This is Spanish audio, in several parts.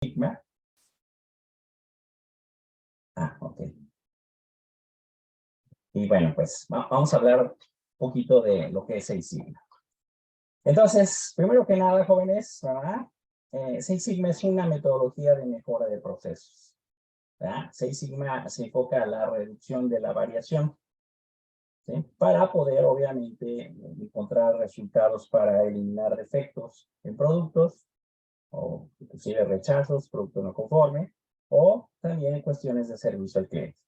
Sigma. Ok. Y bueno, pues vamos a hablar un poquito de lo que es Six Sigma. Entonces, primero que nada, jóvenes, ¿verdad? Six Sigma es una metodología de mejora de procesos, ¿verdad? Six Sigma se enfoca a la reducción de la variación, ¿sí? Para poder, obviamente, encontrar resultados para eliminar defectos en productos, o inclusive rechazos, producto no conforme, o también cuestiones de servicio al cliente.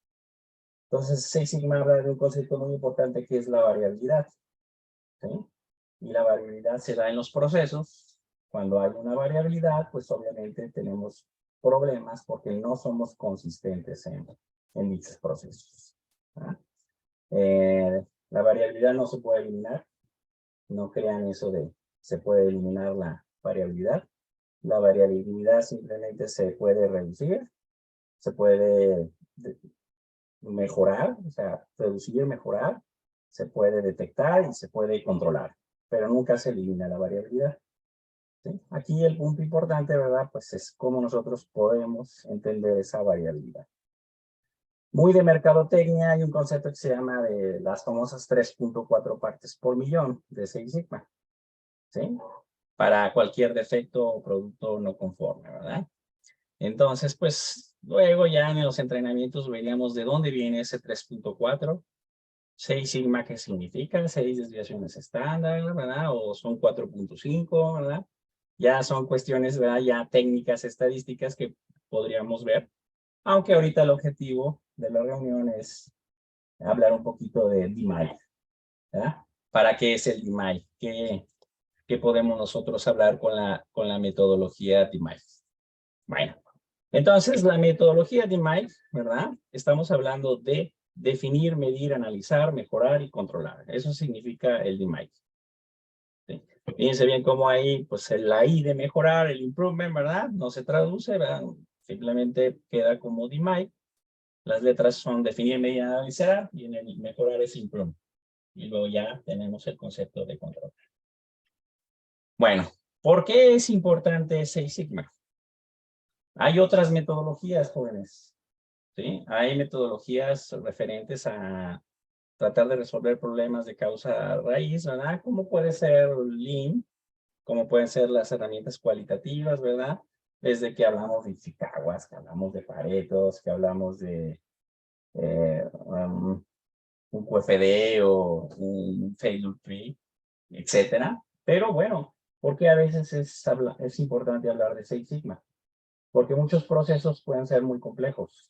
Entonces, Six Sigma habla de un concepto muy importante que es la variabilidad, ¿sí? Y la variabilidad se da en los procesos. Cuando hay una variabilidad, pues obviamente tenemos problemas porque no somos consistentes en dichos procesos, ¿ah? La variabilidad no se puede eliminar. No crean eso de se puede eliminar la variabilidad. La variabilidad simplemente se puede reducir, se puede mejorar, o sea, reducir, mejorar, se puede detectar y se puede controlar, pero nunca se elimina la variabilidad, ¿sí? Aquí el punto importante, ¿verdad? Pues es cómo nosotros podemos entender esa variabilidad. Muy de mercadotecnia hay un concepto que se llama de las famosas 3.4 partes por millón de Six Sigma, ¿sí? Para cualquier defecto o producto no conforme, ¿verdad? Entonces, pues, luego ya en los entrenamientos veríamos de dónde viene ese 3.4. 6 sigma, ¿qué significa? 6 desviaciones estándar, ¿verdad? O son 4.5, ¿verdad? Ya son cuestiones, ¿verdad? Ya técnicas estadísticas que podríamos ver. Aunque ahorita el objetivo de la reunión es hablar un poquito de DMAIC, ¿verdad? ¿Para qué es el DMAIC? ¿Qué podemos nosotros hablar con la metodología DMAIC? Bueno, entonces la metodología DMAIC, ¿verdad? Estamos hablando de definir, medir, analizar, mejorar y controlar. Eso significa el DMAIC, ¿sí? Fíjense bien cómo ahí, pues la I de mejorar, el improvement, ¿verdad? No se traduce, ¿verdad? Simplemente queda como DMAIC. Las letras son definir, medir, analizar, y en el mejorar es improvement. Y luego ya tenemos el concepto de control. Bueno, ¿por qué es importante Six Sigma? Hay otras metodologías, jóvenes, ¿sí? Hay metodologías referentes a tratar de resolver problemas de causa raíz, ¿verdad? Como puede ser Lean, como pueden ser las herramientas cualitativas, ¿verdad? Desde que hablamos de Chicago, que hablamos de Paretos, que hablamos de un QFD o un Failure Tree, etcétera. Pero bueno, porque a veces es importante hablar de Six Sigma, porque muchos procesos pueden ser muy complejos.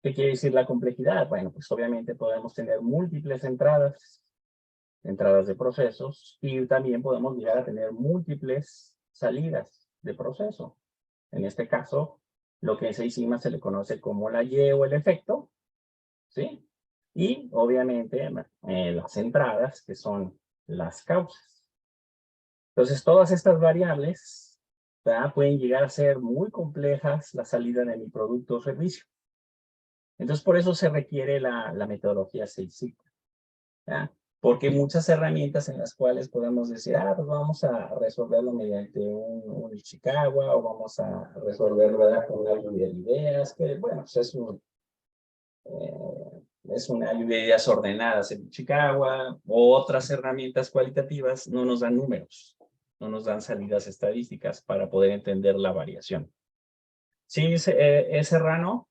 ¿Qué quiere decir la complejidad? Bueno, pues obviamente podemos tener múltiples entradas de procesos, y también podemos llegar a tener múltiples salidas de proceso. En este caso, lo que en Six Sigma se le conoce como la Y o el efecto, ¿sí? Y obviamente las entradas, que son las causas. Entonces, todas estas variables, ¿verdad? Pueden llegar a ser muy complejas la salida de mi producto o servicio. Entonces, por eso se requiere la metodología Six Sigma, ¿ya? Porque muchas herramientas en las cuales podemos decir, pues vamos a resolverlo mediante un Ishikawa, o vamos a resolverlo, ¿verdad? Con una lluvia de ideas, que bueno, pues es una lluvia de ideas ordenadas en Ishikawa, o otras herramientas cualitativas no nos dan números, no nos dan salidas estadísticas para poder entender la variación. ¿Sí, Serrano?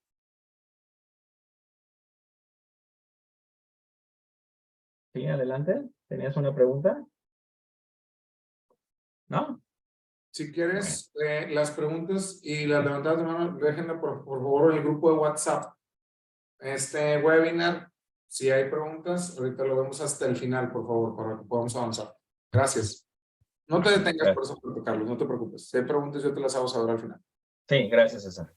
Sí, adelante. ¿Tenías una pregunta? ¿No? Si quieres, las preguntas y las levantadas de mano, déjenla por favor en el grupo de WhatsApp. Este webinar, si hay preguntas, ahorita lo vemos hasta el final, por favor, para que podamos avanzar. Gracias. No te detengas por eso, Carlos, no te preocupes. Si hay preguntas, yo te las hago saber al final. Sí, gracias, César.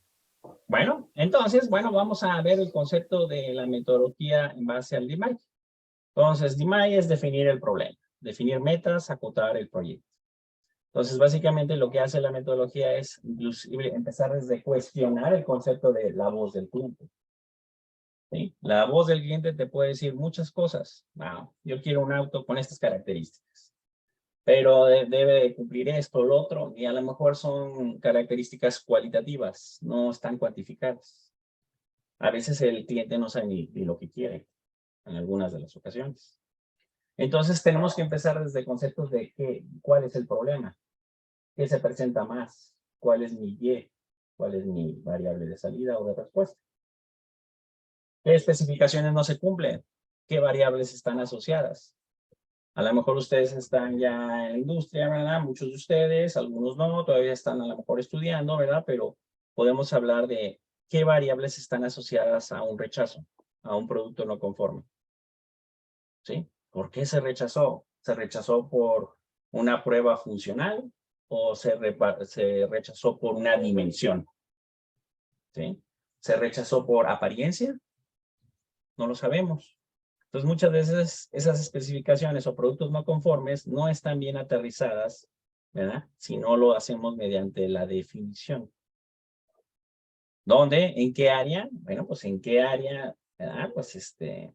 Bueno, entonces, vamos a ver el concepto de la metodología en base al DMAIC. Entonces, DMAIC es definir el problema, definir metas, acotar el proyecto. Entonces, básicamente lo que hace la metodología es inclusive empezar desde cuestionar el concepto de la voz del cliente, ¿sí? La voz del cliente te puede decir muchas cosas. Yo quiero un auto con estas características. pero debe de cumplir esto, lo otro, y a lo mejor son características cualitativas, no están cuantificadas. A veces el cliente no sabe ni lo que quiere, en algunas de las ocasiones. Entonces tenemos que empezar desde conceptos de cuál es el problema, qué se presenta más, cuál es mi Y, cuál es mi variable de salida o de respuesta. ¿Qué especificaciones no se cumplen? ¿Qué variables están asociadas? A lo mejor ustedes están ya en la industria, ¿verdad? Muchos de ustedes, algunos no, todavía están a lo mejor estudiando, ¿verdad? Pero podemos hablar de qué variables están asociadas a un rechazo, a un producto no conforme. ¿Sí? ¿Por qué se rechazó? ¿Se rechazó por una prueba funcional o se rechazó por una dimensión? ¿Sí? ¿Se rechazó por apariencia? No lo sabemos. Entonces, muchas veces esas especificaciones o productos no conformes no están bien aterrizadas, ¿verdad? Si no lo hacemos mediante la definición. ¿Dónde? ¿En qué área? Bueno, pues en qué área, ¿verdad? Pues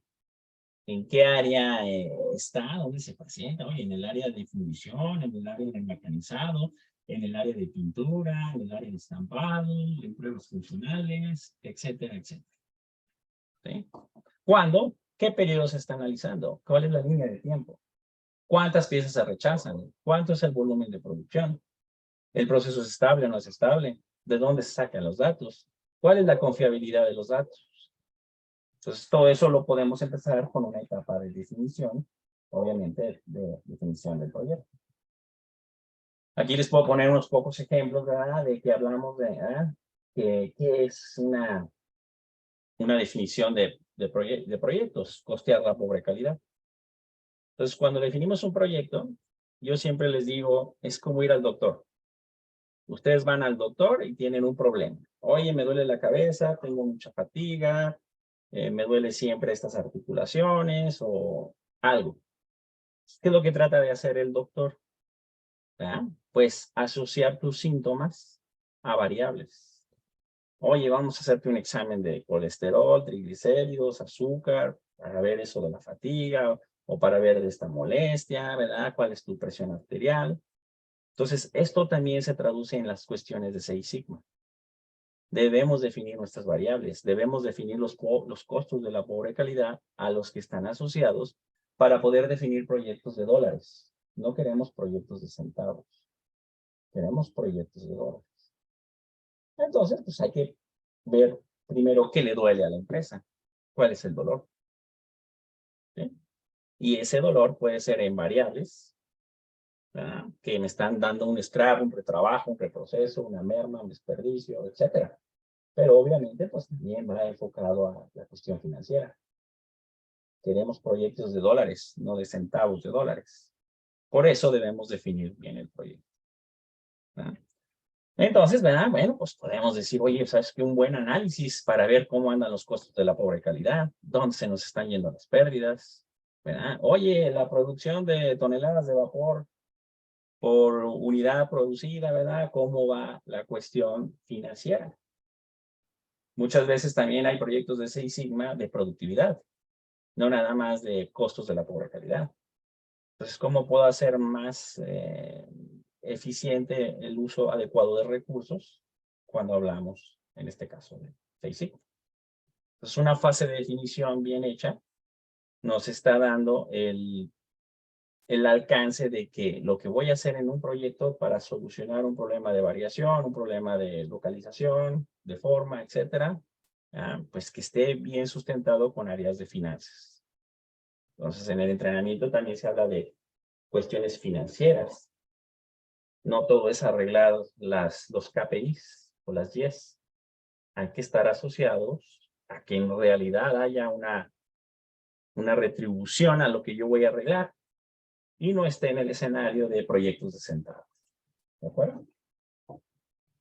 ¿en qué área está? ¿Dónde se presenta? Oye, en el área de fundición, en el área de mecanizado, en el área de pintura, en el área de estampado, en pruebas funcionales, etcétera, etcétera. ¿Sí? ¿Cuándo? ¿Qué periodo se está analizando? ¿Cuál es la línea de tiempo? ¿Cuántas piezas se rechazan? ¿Cuánto es el volumen de producción? ¿El proceso es estable o no es estable? ¿De dónde se sacan los datos? ¿Cuál es la confiabilidad de los datos? Entonces, todo eso lo podemos empezar con una etapa de definición, obviamente, de definición del proyecto. Aquí les puedo poner unos pocos ejemplos, ¿verdad? De que hablamos de, ¿qué es una definición de proyectos? Costear la pobre calidad. Entonces, cuando definimos un proyecto, yo siempre les digo, es como ir al doctor. Ustedes van al doctor y tienen un problema. Oye, me duele la cabeza, tengo mucha fatiga, me duele siempre estas articulaciones o algo. ¿Qué es lo que trata de hacer el doctor? ¿verdad? Pues asociar tus síntomas a variables. Oye, vamos a hacerte un examen de colesterol, triglicéridos, azúcar, para ver eso de la fatiga o para ver de esta molestia, ¿verdad? ¿Cuál es tu presión arterial? Entonces, esto también se traduce en las cuestiones de Six Sigma. Debemos definir nuestras variables, debemos definir los costos de la pobre calidad a los que están asociados para poder definir proyectos de dólares. No queremos proyectos de centavos, queremos proyectos de dólares. Entonces, pues hay que ver primero qué le duele a la empresa, cuál es el dolor. ¿Sí? Y ese dolor puede ser en variables, ¿verdad? Que me están dando un scrap, un retrabajo, un reproceso, una merma, un desperdicio, etcétera. Pero obviamente, pues también va enfocado a la cuestión financiera. Queremos proyectos de dólares, no de centavos de dólares. Por eso debemos definir bien el proyecto. ¿Verdad? Entonces, ¿verdad? Bueno, pues podemos decir, oye, ¿sabes qué? Un buen análisis para ver cómo andan los costos de la pobre calidad, dónde se nos están yendo las pérdidas, ¿verdad? Oye, la producción de toneladas de vapor por unidad producida, ¿verdad? ¿Cómo va la cuestión financiera? Muchas veces también hay proyectos de Six Sigma de productividad, no nada más de costos de la pobre calidad. Entonces, ¿cómo puedo hacer más eficiente el uso adecuado de recursos cuando hablamos, en este caso, de Six Sigma? Entonces, una fase de definición bien hecha nos está dando el alcance de que lo que voy a hacer en un proyecto para solucionar un problema de variación, un problema de localización, de forma, etcétera, pues que esté bien sustentado con áreas de finanzas. Entonces, en el entrenamiento también se habla de cuestiones financieras. No todo es arreglado, los KPIs o las YES. Hay que estar asociados a que en realidad haya una retribución a lo que yo voy a arreglar y no esté en el escenario de proyectos de centavos. ¿De acuerdo?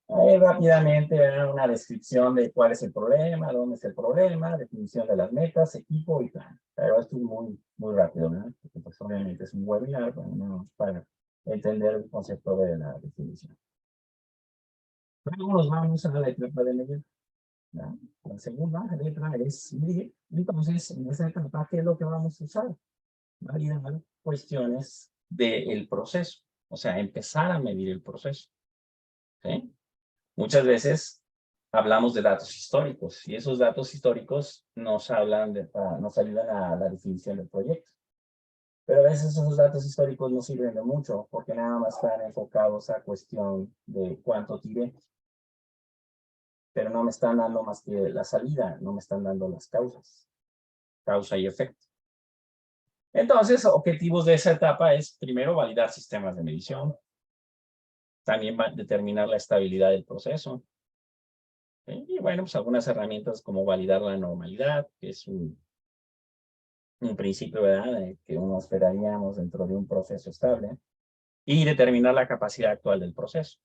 Ahí rápidamente una descripción de cuál es el problema, dónde es el problema, definición de las metas, equipo y plan. Pero esto es muy, muy rápido, ¿no? Porque pues obviamente es un webinar, bueno, no, para entender el concepto de la definición. Luego nos vamos a la etapa de medir. ¿No? La segunda letra es medir. Entonces, en esa etapa, ¿qué es lo que vamos a usar? Validar cuestiones del proceso. O sea, empezar a medir el proceso. ¿Sí? Muchas veces hablamos de datos históricos y esos datos históricos nos ayudan a la definición del proyecto. Pero a veces esos datos históricos no sirven de mucho porque nada más están enfocados a cuestión de cuánto tiré. Pero no me están dando más que la salida, no me están dando las causas. Causa y efecto. Entonces, objetivos de esa etapa es primero validar sistemas de medición. También va a determinar la estabilidad del proceso. Y bueno, pues algunas herramientas como validar la normalidad, que es un principio, ¿verdad?, que uno esperaríamos dentro de un proceso estable. Y determinar la capacidad actual del proceso.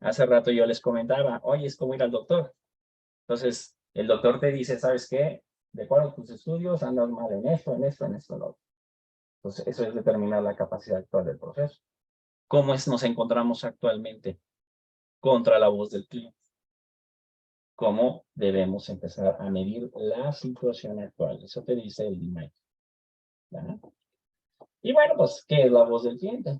Hace rato yo les comentaba, oye, es como ir al doctor. Entonces, el doctor te dice, ¿sabes qué? De acuerdo a tus estudios, andas mal en esto, en esto, en esto, en lo otro. Entonces, eso es determinar la capacidad actual del proceso. ¿Cómo nos encontramos actualmente contra la voz del cliente? ¿Cómo debemos empezar a medir la situación actual? Eso te dice el DMAIC. Y bueno, pues, ¿qué es la voz del cliente?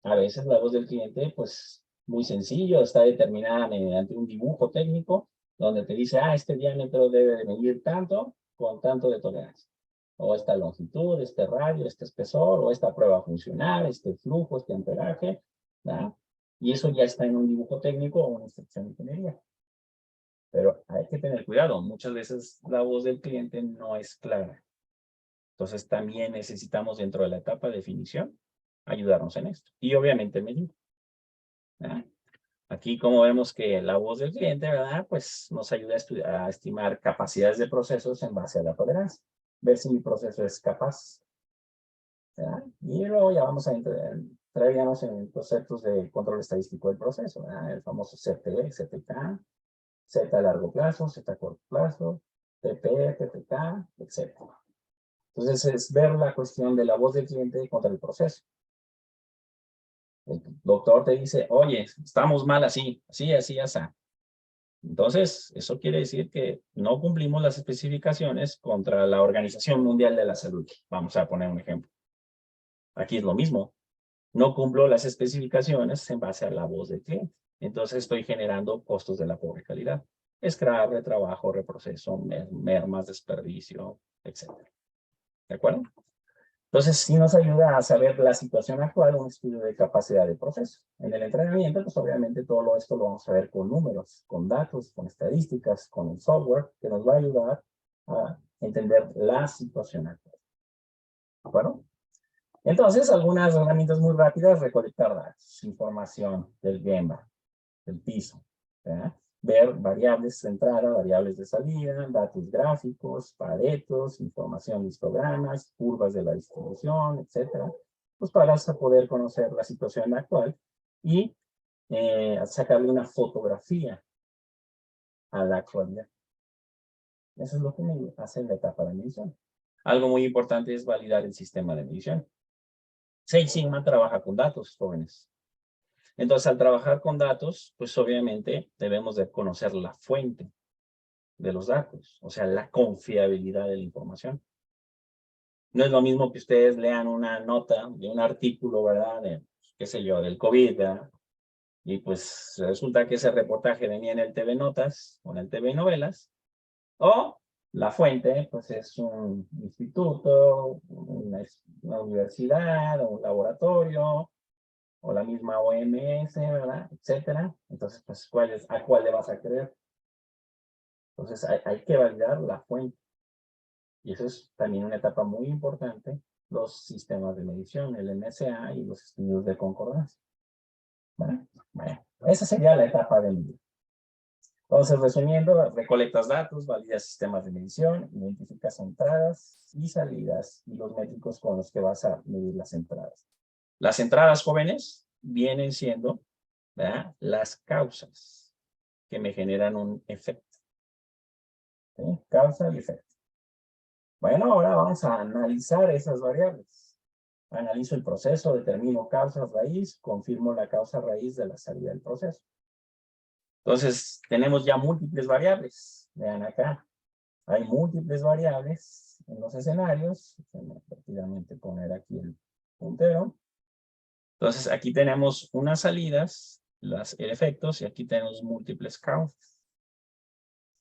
A veces la voz del cliente, pues, muy sencillo, está determinada mediante un dibujo técnico, donde te dice, este diámetro debe de medir tanto, con tanto de tolerancia. O esta longitud, este radio, este espesor, o esta prueba funcional, este flujo, este amperaje, ¿verdad? Y eso ya está en un dibujo técnico o una instrucción de ingeniería. Pero hay que tener cuidado, muchas veces la voz del cliente no es clara. Entonces también necesitamos dentro de la etapa de definición ayudarnos en esto. Y obviamente medir. ¿Verdad? Aquí como vemos que la voz del cliente, ¿verdad?, pues nos ayuda a estimar capacidades de procesos en base a la tolerancia. Ver si mi proceso es capaz. ¿Verdad? Y luego ya vamos a entraríamos en conceptos de control estadístico del proceso, ¿verdad? El famoso CT, CTK, Z a largo plazo, Z a corto plazo, TP, TTK, etc. Entonces es ver la cuestión de la voz del cliente contra el proceso. El doctor te dice, oye, estamos mal así, así, así, así. Entonces, eso quiere decir que no cumplimos las especificaciones contra la Organización Mundial de la Salud. Vamos a poner un ejemplo. Aquí es lo mismo. No cumplo las especificaciones en base a la voz del cliente. Entonces, estoy generando costos de la pobre calidad. Scrap, retrabajo, reproceso, mermas, desperdicio, etc. ¿De acuerdo? Entonces, sí nos ayuda a saber la situación actual, un estudio de capacidad de proceso. En el entrenamiento, pues obviamente todo esto lo vamos a ver con números, con datos, con estadísticas, con el software, que nos va a ayudar a entender la situación actual. ¿De acuerdo? Entonces, algunas herramientas muy rápidas: recolectar datos, información del Gemba, del piso, ¿verdad? Ver variables de entrada, variables de salida, datos gráficos, paretos, información de histogramas, curvas de la distribución, etcétera, pues para poder conocer la situación actual y sacarle una fotografía a la actualidad. Eso es lo que me hace en la etapa de medición. Algo muy importante es validar el sistema de medición. Six Sigma trabaja con datos, jóvenes. Entonces, al trabajar con datos, pues obviamente debemos de conocer la fuente de los datos, o sea, la confiabilidad de la información. No es lo mismo que ustedes lean una nota de un artículo, ¿verdad?, de, qué sé yo, del COVID, ¿verdad? Y pues resulta que ese reportaje venía en el TV Notas o en el TV Novelas, o la fuente, pues es un instituto, una universidad, o un laboratorio, o la misma OMS, ¿verdad?, etcétera. Entonces, pues, ¿a cuál le vas a creer? Entonces, hay que validar la fuente. Y eso es también una etapa muy importante, los sistemas de medición, el MSA y los estudios de concordancia. ¿Vale? Bueno, esa sería la etapa de medir. Entonces, resumiendo, recolectas datos, validas sistemas de medición, identificas entradas y salidas y los métricos con los que vas a medir las entradas. Las entradas, jóvenes, vienen siendo, ¿verdad?, las causas que me generan un efecto. ¿Sí? Causa y efecto. Bueno, ahora vamos a analizar esas variables. Analizo el proceso, determino causa raíz, confirmo la causa raíz de la salida del proceso. Entonces, tenemos ya múltiples variables. Vean acá, hay múltiples variables en los escenarios. Déjenme rápidamente poner aquí el puntero. Entonces, aquí tenemos unas salidas, efectos, y aquí tenemos múltiples causas.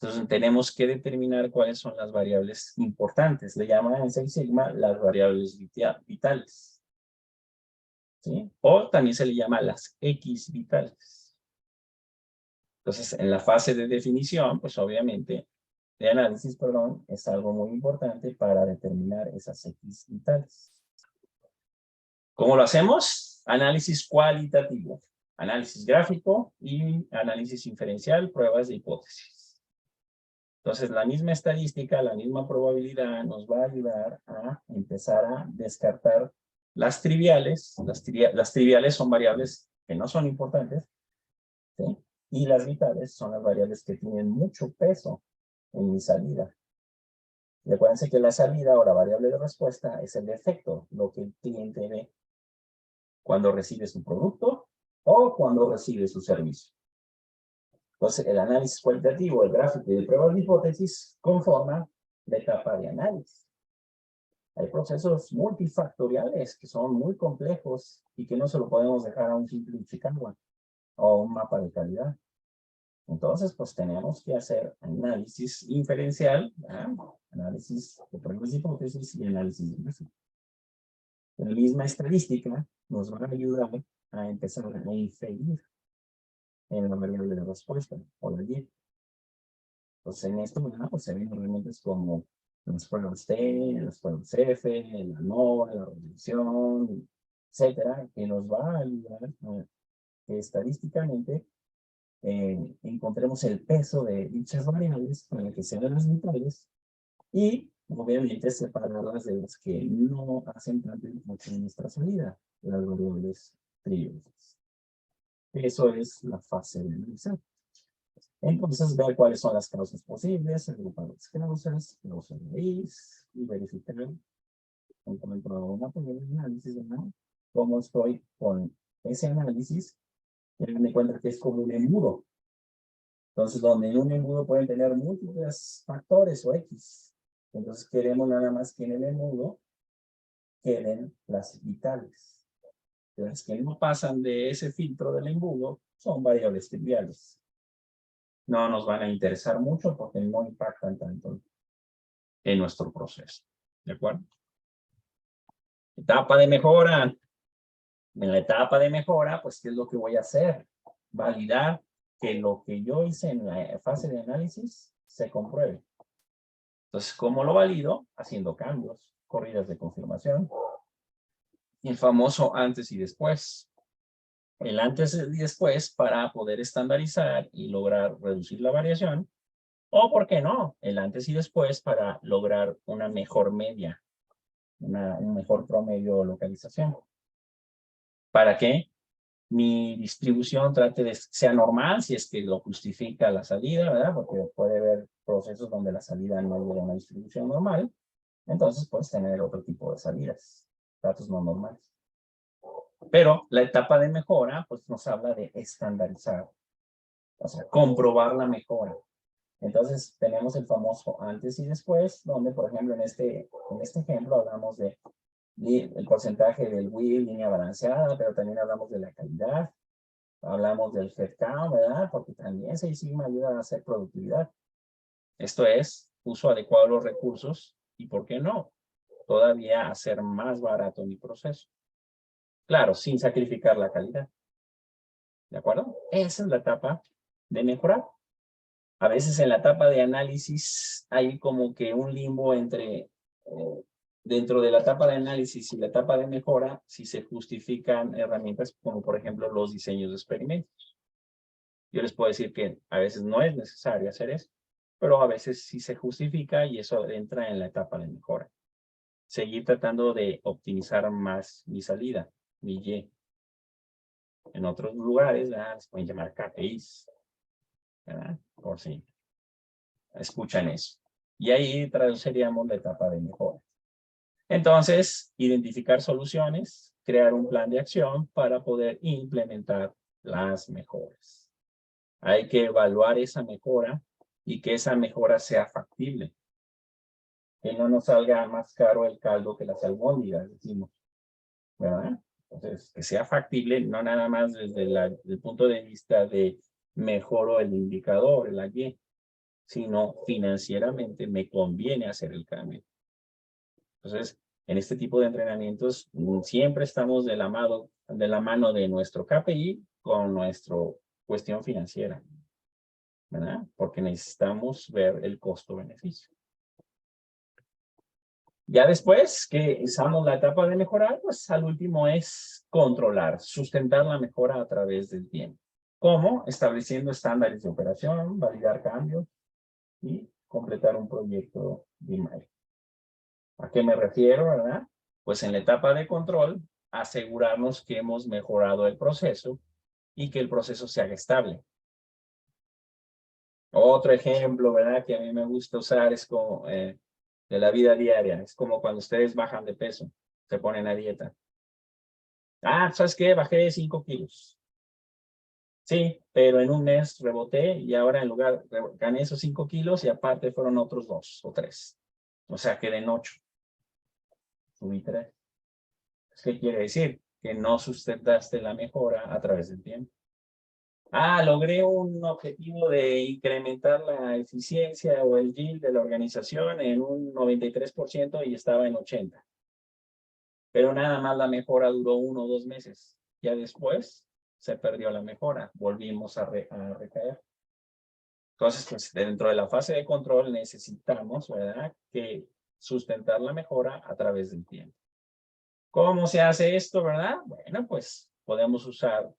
Entonces, tenemos que determinar cuáles son las variables importantes. Le llaman en Six Sigma las variables vitales. ¿Sí? O también se le llama las X vitales. Entonces, en la fase de definición, pues obviamente, de análisis, perdón, es algo muy importante para determinar esas X vitales. ¿Cómo lo hacemos? Análisis cualitativo, análisis gráfico y análisis inferencial, pruebas de hipótesis. Entonces, la misma estadística, la misma probabilidad nos va a ayudar a empezar a descartar las triviales. Las triviales son variables que no son importantes, ¿sí? Y las vitales son las variables que tienen mucho peso en mi salida. Recuérdense que la salida o la variable de respuesta es el efecto, lo que el cliente ve cuando recibe su producto o cuando recibe su servicio. Entonces, el análisis cualitativo, el gráfico y el pruebas de hipótesis conforman la etapa de análisis. Hay procesos multifactoriales que son muy complejos y que no se lo podemos dejar a un simple Chicago o a un mapa de calidad. Entonces, pues tenemos que hacer análisis inferencial, análisis de pruebas de hipótesis y análisis de gráfico. La misma estadística nos va a ayudar a empezar a inferir en la variable de respuesta o la Y. Pues en esto, pues se ven herramientas como las pruebas T, las pruebas F, la ANOVA, la regresión, etcétera, que nos va a ayudar a que estadísticamente encontremos el peso de dichas variables para que sean las vitales y obviamente separarlas de las que no hacen tanto importancia en nuestra salida, las variables triviales. Eso es la fase de analizar. Entonces, ver cuáles son las causas posibles, agrupar las causas raíz y verificar en cuanto a una primera análisis, ¿no? Cómo estoy con ese análisis. Tengan en cuenta que es como un embudo. Entonces, donde en un embudo pueden tener múltiples factores o X. Entonces, queremos nada más que en el embudo queden las vitales. Las que no pasan de ese filtro del embudo son variables triviales. No nos van a interesar mucho porque no impactan tanto en nuestro proceso. ¿De acuerdo? Etapa de mejora. En la etapa de mejora, pues, ¿qué es lo que voy a hacer? Validar que lo que yo hice en la fase de análisis se compruebe. Entonces, ¿cómo lo valido? Haciendo cambios, corridas de confirmación. Y el famoso antes y después. El antes y después para poder estandarizar y lograr reducir la variación. O, ¿por qué no? El antes y después para lograr una mejor media, un mejor promedio o localización. ¿Para qué? Mi distribución trate de sea normal, si es que lo justifica la salida, ¿verdad? Porque puede haber procesos donde la salida no es una distribución normal. Entonces puedes tener otro tipo de salidas, datos no normales. Pero la etapa de mejora, pues nos habla de estandarizar, o sea, comprobar la mejora. Entonces tenemos el famoso antes y después, donde por ejemplo en este ejemplo hablamos de el porcentaje del WIL, línea balanceada, pero también hablamos de la calidad, hablamos del headcount, ¿verdad? Porque también Six Sigma ayuda a hacer productividad. Esto es, uso adecuado de los recursos y, ¿por qué no? Todavía hacer más barato mi proceso. Claro, sin sacrificar la calidad. ¿De acuerdo? Esa es la etapa de mejorar. A veces en la etapa de análisis hay como que un limbo entre, dentro de la etapa de análisis y la etapa de mejora, si se justifican herramientas como por ejemplo los diseños de experimentos. Yo les puedo decir que a veces no es necesario hacer eso, pero a veces sí se justifica y eso entra en la etapa de mejora. Seguir tratando de optimizar más mi salida, mi Y. En otros lugares, ¿verdad? Se pueden llamar KPIs, ¿verdad? Por si escuchan eso. Y ahí traduciríamos la etapa de mejora. Entonces, identificar soluciones, crear un plan de acción para poder implementar las mejoras. Hay que evaluar esa mejora y que esa mejora sea factible. Que no nos salga más caro el caldo que las albóndigas, decimos. ¿Verdad? Entonces, que sea factible, no nada más desde el punto de vista de mejoro el indicador, el allí, sino financieramente me conviene hacer el cambio. Entonces, en este tipo de entrenamientos, siempre estamos de la mano de nuestro KPI con nuestra cuestión financiera, ¿verdad? Porque necesitamos ver el costo-beneficio. Ya después que usamos la etapa de mejorar, pues al último es controlar, sustentar la mejora a través del tiempo. ¿Cómo? Estableciendo estándares de operación, validar cambios y completar un proyecto de imagen. ¿A qué me refiero, verdad? Pues en la etapa de control, asegurarnos que hemos mejorado el proceso y que el proceso se haga estable. Otro ejemplo, ¿verdad? Que a mí me gusta usar es como de la vida diaria. Es como cuando ustedes bajan de peso, se ponen a dieta. Ah, ¿sabes qué? Bajé 5 kilos. Sí, pero en un mes reboté y ahora en lugar, gané esos 5 kilos y aparte fueron otros 2 o 3. O sea, quedé en 8. Subí 3. ¿Qué quiere decir? Que no sustentaste la mejora a través del tiempo. Ah, logré un objetivo de incrementar la eficiencia o el yield de la organización en un 93% y estaba en 80%. Pero nada más la mejora duró 1 o 2 meses. Ya después se perdió la mejora. Volvimos a recaer. Entonces, pues dentro de la fase de control necesitamos, ¿verdad?, que sustentar la mejora a través del tiempo. ¿Cómo se hace esto, verdad? Bueno, pues podemos usar,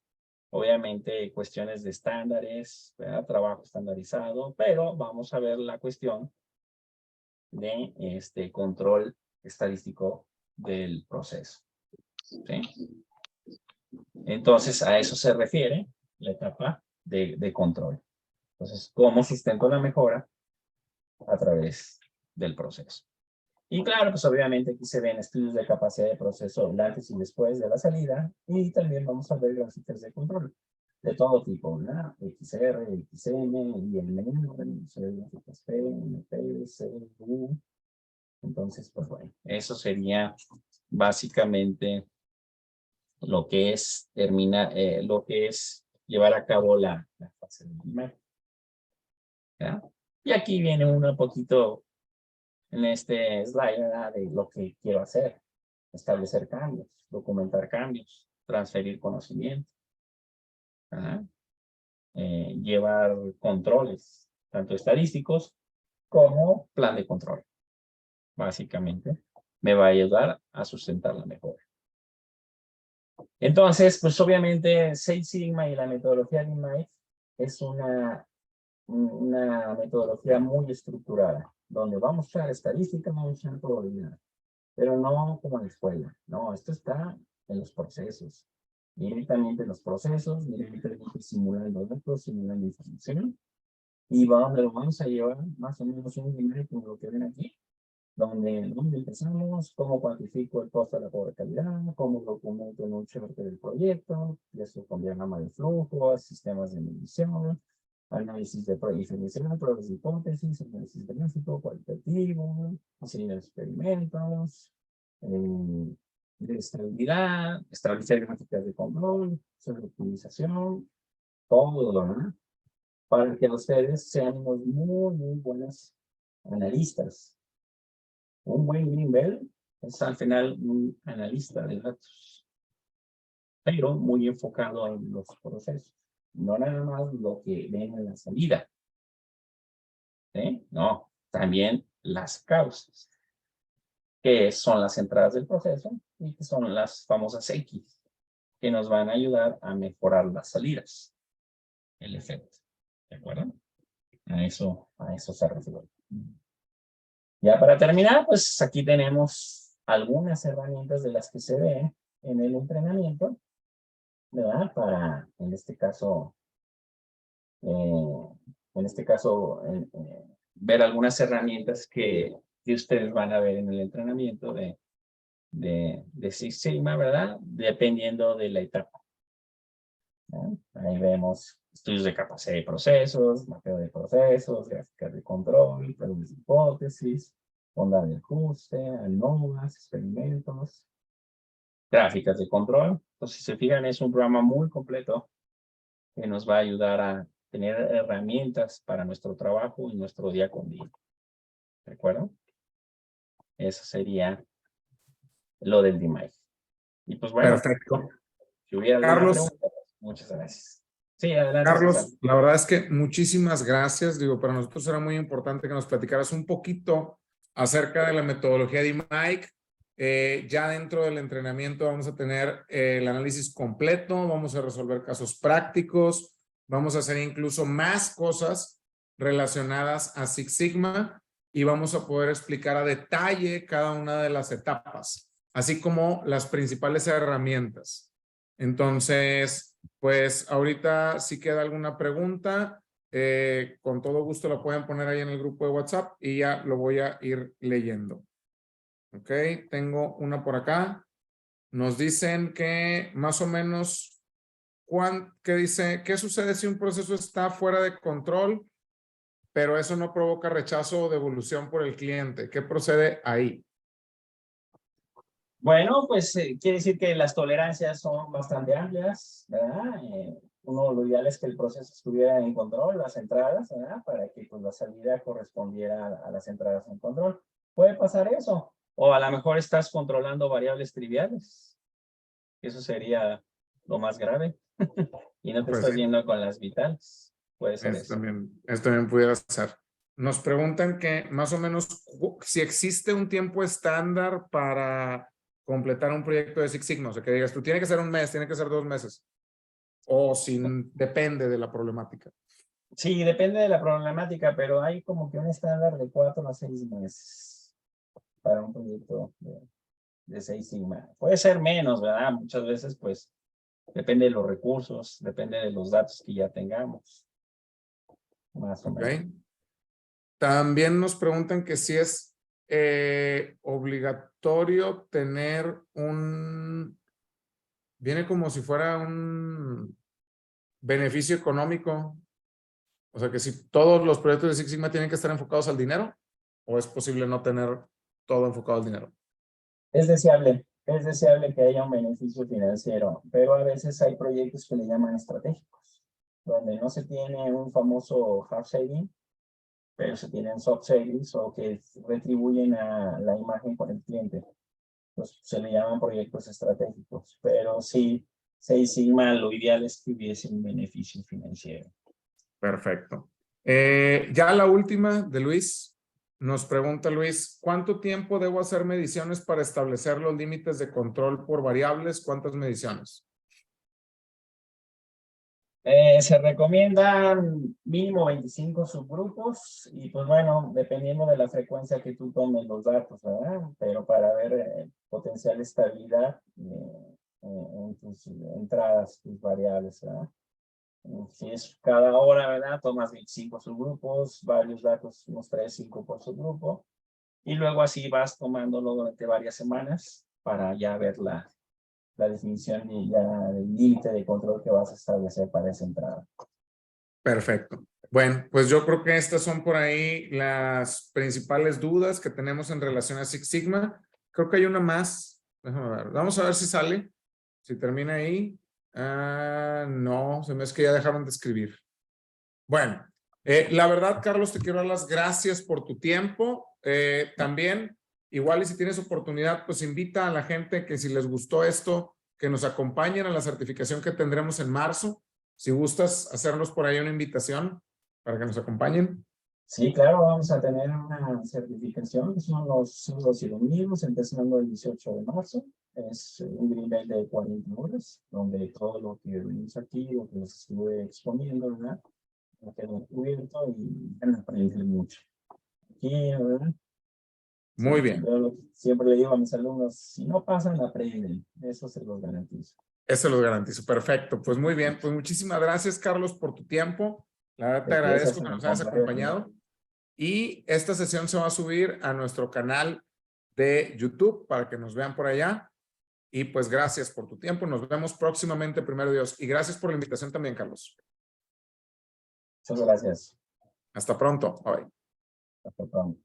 obviamente, cuestiones de estándares, ¿verdad? Trabajo estandarizado, pero vamos a ver la cuestión de control estadístico del proceso. ¿Sí? Entonces, a eso se refiere la etapa de control. Entonces, ¿cómo sustento la mejora? A través del proceso. Y claro, pues obviamente aquí se ven estudios de capacidad de proceso antes y después de la salida, y también vamos a ver gráficas de control de todo tipo, ¿verdad? XR, XM, IMM, P, MP, CU. Entonces, pues bueno, eso sería básicamente lo que es llevar a cabo la fase de imagen. Y aquí viene un poquito en este slide, ¿verdad?, de lo que quiero hacer. Establecer cambios, documentar cambios, transferir conocimiento, llevar controles, tanto estadísticos como plan de control. Básicamente, me va a ayudar a sustentar la mejora. Entonces, pues obviamente, Six Sigma y la metodología Lean Math es una metodología muy estructurada, donde vamos a usar estadística, vamos a usar probabilidad, pero no como en la escuela. No, esto está en los procesos. Directamente en los procesos, directamente simulando datos, simulando información. Y lo vamos a llevar más o menos un nivel como lo que ven aquí, donde empezamos, cómo cuantifico el costo de la pobre calidad, cómo documento en un chart del proyecto, y eso con diagrama de flujo, sistemas de medición, análisis de diferencial, pruebas de hipótesis, análisis de gráfico cualitativo, diseño de experimentos, de estabilidad, establecer gráficas de control, sobre optimización, todo, ¿no?, para que ustedes sean unos muy buenos analistas. Un buen Green Belt es al final un analista de datos, pero muy enfocado en los procesos. No nada más lo que ven en la salida. No, también las causas, que son las entradas del proceso y que son las famosas X, que nos van a ayudar a mejorar las salidas, el efecto. ¿De acuerdo? A eso se refiere. Ya para terminar, pues aquí tenemos algunas herramientas de las que se ven en el entrenamiento, ¿verdad? Para, en este caso, ver algunas herramientas que ustedes van a ver en el entrenamiento de Six Sigma, ¿verdad? Dependiendo de la etapa, ¿no? Ahí vemos estudios de capacidad de procesos, mapeo de procesos, gráficas de control, pruebas de hipótesis, onda de ajuste, ANOVAs, experimentos, gráficas de control. Entonces, si se fijan, es un programa muy completo que nos va a ayudar a tener herramientas para nuestro trabajo y nuestro día con día. ¿De acuerdo? Eso sería lo del DMAIC. Y pues bueno, Perfecto. si hubiera alguna Carlos, pregunta, muchas gracias. Sí, adelante, César. Carlos, la verdad es que muchísimas gracias. Digo, para nosotros era muy importante que nos platicaras un poquito acerca de la metodología de Mike. Ya dentro del entrenamiento vamos a tener el análisis completo, vamos a resolver casos prácticos, vamos a hacer incluso más cosas relacionadas a Six Sigma y vamos a poder explicar a detalle cada una de las etapas, así como las principales herramientas. Entonces, pues ahorita si queda alguna pregunta, con todo gusto la pueden poner ahí en el grupo de WhatsApp y ya lo voy a ir leyendo. Ok, tengo una por acá. Nos dicen que más o menos, ¿qué dice? ¿Qué sucede si un proceso está fuera de control, pero eso no provoca rechazo o devolución por el cliente? ¿Qué procede ahí? Bueno, pues quiere decir que las tolerancias son bastante amplias, ¿verdad? Lo ideal es que el proceso estuviera en control, las entradas, ¿verdad? Para que pues, la salida correspondiera a las entradas en control. Puede pasar eso. O a lo mejor estás controlando variables triviales. Eso sería lo más grave. Y no te Pues estás sí, yendo con las vitales. Puede ser esto eso. también pudiera ser. Nos preguntan que más o menos si existe un tiempo estándar para completar un proyecto de Six Sigma. O sea, que digas, tú tiene que ser un mes, tiene que ser 2 meses. O depende de la problemática. Sí, depende de la problemática, pero hay como que un estándar de 4 a 6 meses para un proyecto de 6 Sigma. Puede ser menos, ¿verdad? Muchas veces, pues, depende de los recursos, depende de los datos que ya tengamos. Más o menos. También nos preguntan que si es obligatorio tener viene como si fuera un beneficio económico. O sea, que si todos los proyectos de Six Sigma tienen que estar enfocados al dinero, o es posible no tener todo enfocado al dinero. Es deseable que haya un beneficio financiero, pero a veces hay proyectos que le llaman estratégicos, donde no se tiene un famoso hard saving, pero se tienen soft savings o que retribuyen a la imagen con el cliente. Pues se le llaman proyectos estratégicos, pero sí, Seis Sigma, lo ideal es que hubiese un beneficio financiero. Perfecto. Ya la última de Luis. Nos pregunta Luis, ¿cuánto tiempo debo hacer mediciones para establecer los límites de control por variables? ¿Cuántas mediciones? Se recomiendan mínimo 25 subgrupos y pues bueno, dependiendo de la frecuencia que tú tomes los datos, ¿verdad? Pero para ver potencial estabilidad en tus entradas, tus variables, ¿verdad? Si es cada hora, ¿verdad? Tomas 25 subgrupos, varios datos, unos 3, 5 por subgrupo. Y luego así vas tomándolo durante varias semanas para ya ver la definición y ya el límite de control que vas a establecer para esa entrada. Perfecto. Bueno, pues yo creo que estas son por ahí las principales dudas que tenemos en relación a Six Sigma. Creo que hay una más. Déjame ver. Vamos a ver si sale. Si termina ahí. No, se me es que ya dejaron de escribir. Bueno, la verdad, Carlos, te quiero dar las gracias por tu tiempo. También, igual y si tienes oportunidad, pues invita a la gente que si les gustó esto, que nos acompañen a la certificación que tendremos en marzo. Si gustas hacernos por ahí una invitación para que nos acompañen. Sí, claro, vamos a tener una certificación, que son los y domingos, empezando el 18 de marzo. Es un nivel de 40 horas, donde todo lo que vimos aquí, lo que les estuve exponiendo, ¿verdad? Lo quedó cubierto y van a aprender mucho. Aquí, ¿verdad? Muy Sí, bien. yo siempre le digo a mis alumnos, si no pasan, aprenden. Eso se los garantizo. Eso lo garantizo. Perfecto. Pues muy bien. Pues muchísimas gracias, Carlos, por tu tiempo. La verdad te De que eso agradezco se que me nos hayas acompañe. acompañado. Y esta sesión se va a subir a nuestro canal de YouTube para que nos vean por allá. Y pues gracias por tu tiempo. Nos vemos próximamente, primero Dios. Y gracias por la invitación también, Carlos. Muchas gracias. Hasta pronto. Bye. Hasta pronto.